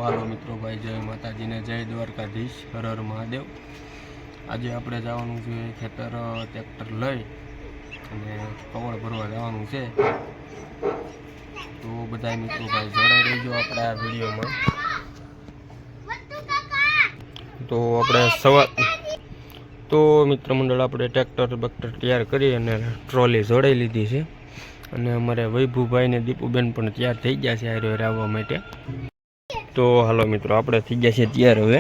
હાલો મિત્રો ભાઈ, જય માતાજીને, જય દ્વારકાધીશ, હર હર મહાદેવ। આજે આપણે જવાનું છે ખેતર, ટ્રેક્ટર લઈ અને કવળ ભરવા જવાનું છે। તો બધા મિત્રો ભાઈ જોડાઈ રહેજો આપણે આ વિડીયોમાં। તો આપણે તો મિત્ર મંડળ આપણે ટ્રેક્ટર તૈયાર કરી અને ટ્રોલી જોડાઈ લીધી છે અને અમારે વૈભુભાઈ ને દીપુબેન પણ તૈયાર થઈ ગયા છે આ આવવા માટે। તો હાલો મિત્રો, આપણે થઈ ગયા છે તૈયાર। હવે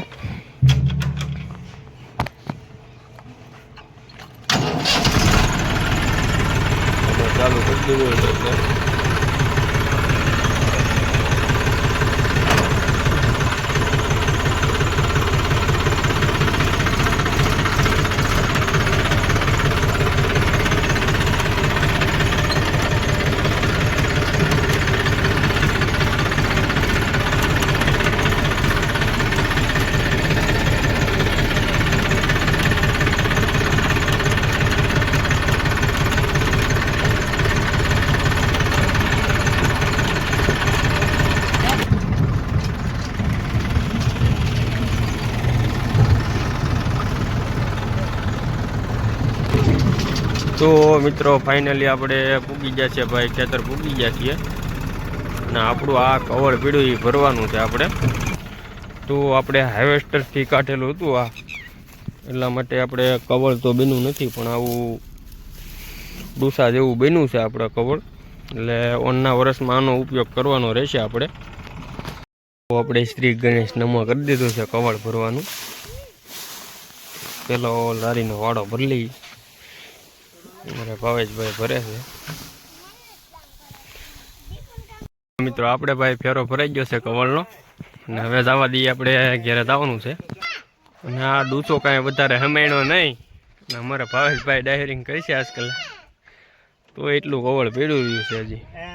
ચાલુ કરી દેવું એટલે तो मित्रों फाइनली આપણે પૂગી ગયા છે ભાઈ, ખેતર પૂગી ગયા છીએ અને આપણું આ કવર પીડું એ ભરવાનું છે આપણે। તો આપણે હાર્વેસ્ટરથી કાઢેલું હતું આ, એટલા માટે આપણે કવર તો બન્યું નથી, પણ આવું ડૂસા જેવું બન્યું છે આપણે કવર, એટલે ઓનના વર્ષમાં આનો ઉપયોગ કરવાનો રહેશે આપણે। તો આપણે શ્રી ગણેશ નમો કરી દીધું છે કવર ભરવાનું। પેલો લારીનો વાડો ભરી લઈ, મારા ભાવેશભાઈ ભરે છે। મિત્રો આપણે ભાઈ ફેરો ભરાઈ ગયો છે કવળનો અને હવે જવા દઈએ, આપણે ઘેરે જવાનું છે। અને આ ડૂચો કાંઈ વધારે હમેણો નહીં અને અમારા ભાવેશભાઈ ડાયરિંગ કરી છે આજકાલ, તો એટલું કવળ પીડ્યું રહ્યું છે હજી।